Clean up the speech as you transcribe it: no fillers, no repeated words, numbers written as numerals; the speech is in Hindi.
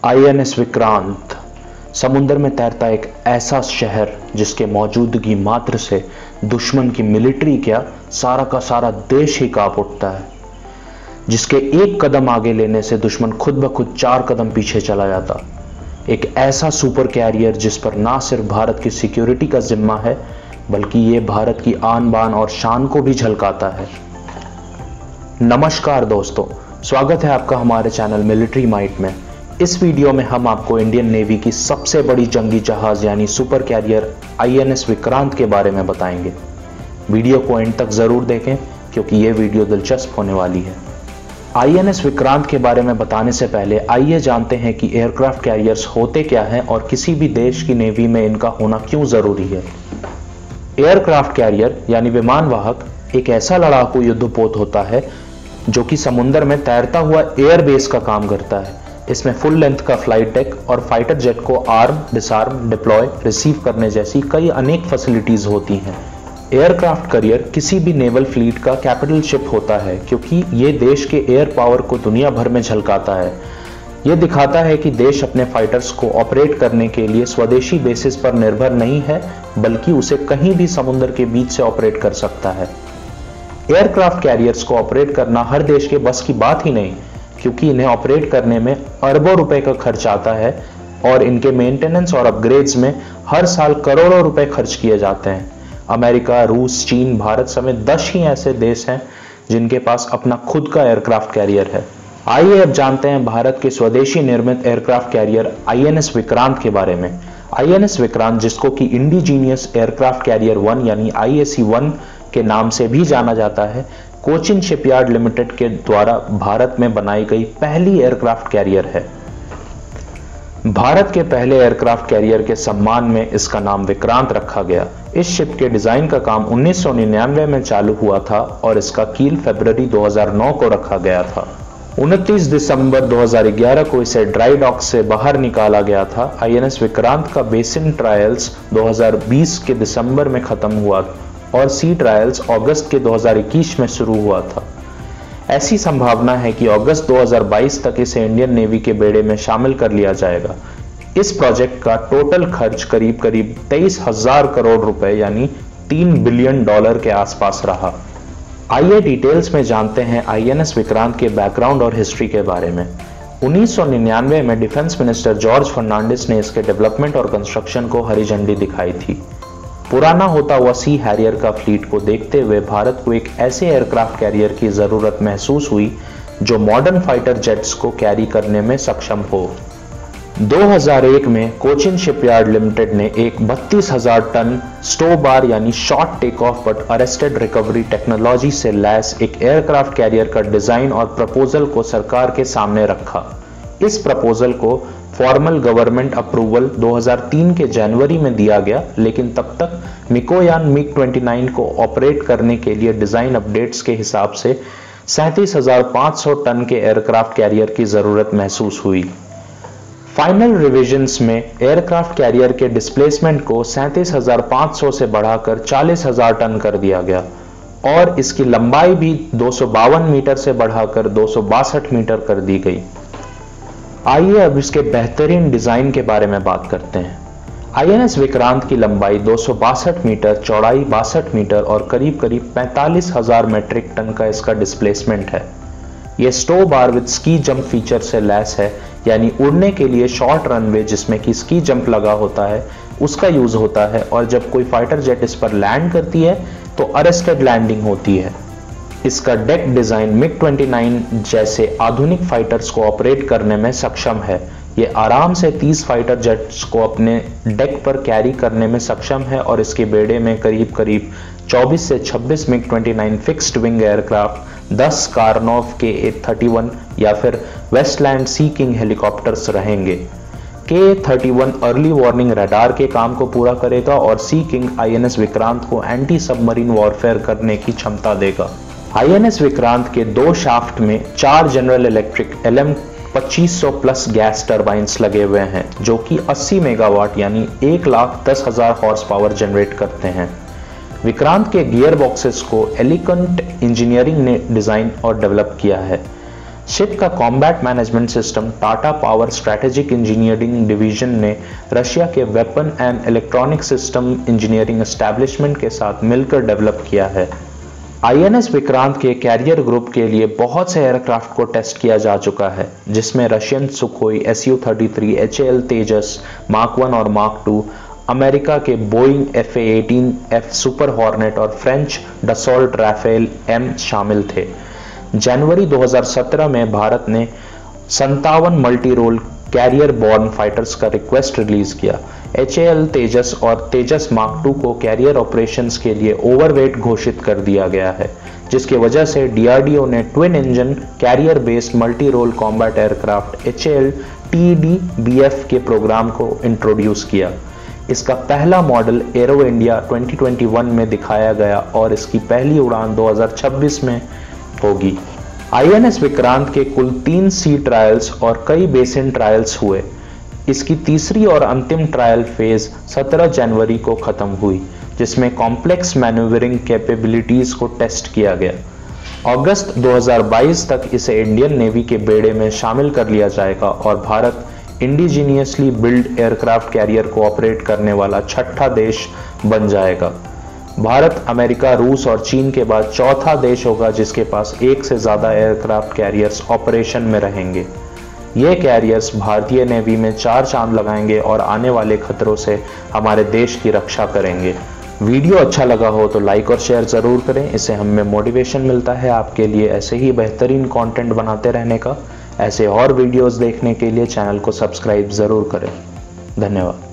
आईएनएस विक्रांत समुद्र में तैरता एक ऐसा शहर जिसके मौजूदगी मात्र से दुश्मन की मिलिट्री क्या सारा का सारा देश ही कांप उठता है, जिसके एक कदम आगे लेने से दुश्मन खुद ब खुद 4 कदम पीछे चला जाता। एक ऐसा सुपर कैरियर जिस पर ना सिर्फ भारत की सिक्योरिटी का जिम्मा है बल्कि ये भारत की आन बान और शान को भी झलकाता है। नमस्कार दोस्तों, स्वागत है आपका हमारे चैनल मिलिट्री माइट में। इस वीडियो में हम आपको इंडियन नेवी की सबसे बड़ी जंगी जहाज यानी सुपर कैरियर आईएनएस विक्रांत के बारे में बताएंगे। वीडियो को एंड तक जरूर देखें क्योंकि ये वीडियो दिलचस्प होने वाली है। आईएनएस विक्रांत के बारे में बताने से पहले आइए जानते हैं कि एयरक्राफ्ट कैरियर्स होते क्या हैं और किसी भी देश की नेवी में इनका होना क्यों जरूरी है। एयरक्राफ्ट कैरियर यानी विमान वाहक एक ऐसा लड़ाकू युद्धपोत होता है जो कि समुद्र में तैरता हुआ एयरबेस का काम करता है। इसमें फुल लेंथ का फ्लाइट डेक और फाइटर जेट को आर्म, डिसआर्म, डिप्लॉय, रिसीव करने जैसी कई अनेक फैसिलिटीज होती हैं। एयरक्राफ्ट कैरियर किसी भी नेवल फ्लीट का कैपिटल शिप होता है क्योंकि ये देश के एयर पावर को दुनिया भर में झलकाता है। ये दिखाता है कि देश अपने फाइटर्स को ऑपरेट करने के लिए स्वदेशी बेसिस पर निर्भर नहीं है बल्कि उसे कहीं भी समुद्र के बीच से ऑपरेट कर सकता है। एयरक्राफ्ट कैरियर्स को ऑपरेट करना हर देश के बस की बात ही नहीं, क्योंकि इन्हें ऑपरेट करने में अरबों रुपए का खर्च आता है और इनके मेंटेनेंस और अपग्रेड्स में हर साल करोड़ों रुपए खर्च किए जाते हैं। अमेरिका, रूस, चीन, भारत समेत 10 ही ऐसे देश हैं जिनके पास अपना खुद का एयरक्राफ्ट कैरियर है। आइए अब जानते हैं भारत के स्वदेशी निर्मित एयरक्राफ्ट कैरियर आईएनएस विक्रांत के बारे में। आईएनएस विक्रांत, जिसको कि इंडिजीनियस एयरक्राफ्ट कैरियर 1 यानी IAC-1 के नाम से भी जाना जाता है, कोचिन शिपयार्ड लिमिटेड के द्वारा भारत में बनाई गई पहली एयरक्राफ्ट कैरियर है। भारत के पहले एयरक्राफ्ट कैरियर के सम्मान में इसका नाम विक्रांत रखा गया। इस शिप के डिजाइन का काम 1999 में चालू हुआ था और इसका कील फरवरी 2009 को रखा गया था। 29 दिसंबर 2011 को इसे ड्राई डॉक से बाहर निकाला गया था। आईएनएस विक्रांत का बेसिन ट्रायल्स 2020 के दिसंबर में खत्म हुआ और सी ट्रायल्स अगस्त के 2021 में शुरू हुआ था। ऐसी संभावना है कि अगस्त 2022 तक इसे इंडियन नेवी के बेड़े में शामिल कर लिया जाएगा। इस प्रोजेक्ट का टोटल खर्च करीब 23,000 करोड़ रुपए यानी $3 बिलियन के आसपास रहा। आइए डिटेल्स में जानते हैं आईएनएस विक्रांत के बैकग्राउंड और हिस्ट्री के बारे में। 1999 में डिफेंस मिनिस्टर जॉर्ज फर्नांडिस ने इसके डेवलपमेंट और कंस्ट्रक्शन को हरी झंडी दिखाई थी। पुराना होता हुआ सी हैरियर का फ्लीट को देखते हुए भारत को एक ऐसे एयरक्राफ्ट कैरियर की जरूरत महसूस हुई जो मॉडर्न फाइटर जेट्स को कैरी करने में सक्षम हो। 2001 में कोचिन शिपयार्ड लिमिटेड ने एक 32,000 टन स्टो बार यानी short take off but arrested recovery technology से लैस एक एयरक्राफ्ट कैरियर का डिजाइन और प्रपोजल को सरकार के सामने रखा। इस प्रपोजल को फॉर्मल गवर्नमेंट अप्रूवल 2003 के जनवरी में दिया गया, लेकिन तब तक मिकोयान MiG-29 को ऑपरेट करने के लिए डिजाइन अपडेट्स के हिसाब से 37,500 टन के एयरक्राफ्ट कैरियर की जरूरत महसूस हुई। फाइनल रिविजन्स में एयरक्राफ्ट कैरियर के डिस्प्लेसमेंट को 37,500 से बढ़ाकर 40,000 टन कर दिया गया और इसकी लंबाई भी 252 मीटर से बढ़ाकर 262 मीटर कर दी गई। आइए अब इसके बेहतरीन डिजाइन के बारे में बात करते हैं। आईएनएस विक्रांत की लंबाई 262 मीटर, चौड़ाई 62 मीटर और करीब 45,000 मेट्रिक टन का इसका डिस्प्लेसमेंट है। यह स्टो बार विद स्की जंप फीचर से लैस है, यानी उड़ने के लिए शॉर्ट रनवे जिसमें कि स्की जंप लगा होता है उसका यूज होता है और जब कोई फाइटर जेट इस पर लैंड करती है तो अरेस्टेड लैंडिंग होती है। इसका डेक डिजाइन MiG-29 जैसे आधुनिक फाइटर्स को ऑपरेट करने में सक्षम है। ये आराम से 30 फाइटर जेट्स को अपने डेक पर कैरी करने में सक्षम है और इसके बेड़े में करीब 24 से 26 MiG-29 fixed wing aircraft, 10 कार्नोव KA-31 या फिर वेस्टलैंड सी किंग हेलीकॉप्टर्स रहेंगे। KA-31 अर्ली वार्निंग रडार के काम को पूरा करेगा और सी किंग आईएनएस विक्रांत को एंटी सबमरीन वॉरफेयर करने की क्षमता देगा। आईएनएस विक्रांत के 2 शाफ्ट में 4 general electric LM2500 plus gas turbines लगे हुए हैं जो कि 80 मेगावाट यानी 1,10,000 हॉर्स पावर जनरेट करते हैं। विक्रांत के गियर बॉक्सेस को एलिगेंट इंजीनियरिंग ने डिजाइन और डेवलप किया है। शिप का combat management system Tata power strategic engineering division ने रशिया के weapon and electronic system engineering establishment के साथ मिलकर डेवलप किया है। आईएनएस विक्रांत के कैरियर ग्रुप के लिए बहुत से एयरक्राफ्ट को टेस्ट किया जा चुका है, जिसमें Russian Sukhoi Su-33, HAL Tejas mark 1 और मार्क 2, अमेरिका के बोइंग FA-18F सुपर हॉर्नेट और फ्रेंच डसॉल्ट राफेल M शामिल थे। जनवरी 2017 में भारत ने 57 multi role carrier borne fighters का रिक्वेस्ट रिलीज किया। HAL तेजस और तेजस मार्क 2 को कैरियर ऑपरेशंस के लिए ओवरवेट घोषित कर दिया गया है, जिसकी वजह से DRDO ने twin engine carrier based multi role combat aircraft HAL TDBF के प्रोग्राम को इंट्रोड्यूस किया। इसका पहला मॉडल एरो इंडिया 2021 में दिखाया गया और इसकी पहली उड़ान 2026 में होगी। आईएनएस विक्रांत के कुल 3 सी ट्रायल्स और कई बेसिन ट्रायल्स हुए। इसकी तीसरी और अंतिम ट्रायल फेज 17 जनवरी को खत्म हुई, जिसमें कॉम्प्लेक्स मैन्यूवरिंग कैपेबिलिटीज को टेस्ट किया गया। अगस्त 2022 तक इसे इंडियन नेवी के बेड़े में शामिल कर लिया जाएगा और Bharat indigenously build aircraft carrier को ऑपरेट करने वाला छठा देश बन जाएगा। भारत, अमेरिका, रूस और चीन के बाद चौथा देश होगा जिसके पास एक से ज्यादा एयरक्राफ्ट कैरियर्स ऑपरेशन में रहेंगे। ये कैरियर्स भारतीय नेवी में 4 चांद लगाएंगे और आने वाले खतरों से हमारे देश की रक्षा करेंगे। वीडियो अच्छा लगा हो तो लाइक और शेयर जरूर करें, इससे हमें मोटिवेशन मिलता है आपके लिए ऐसे ही बेहतरीन कंटेंट बनाते रहने का। ऐसे और वीडियोस देखने के लिए चैनल को सब्सक्राइब जरूर करें। धन्यवाद।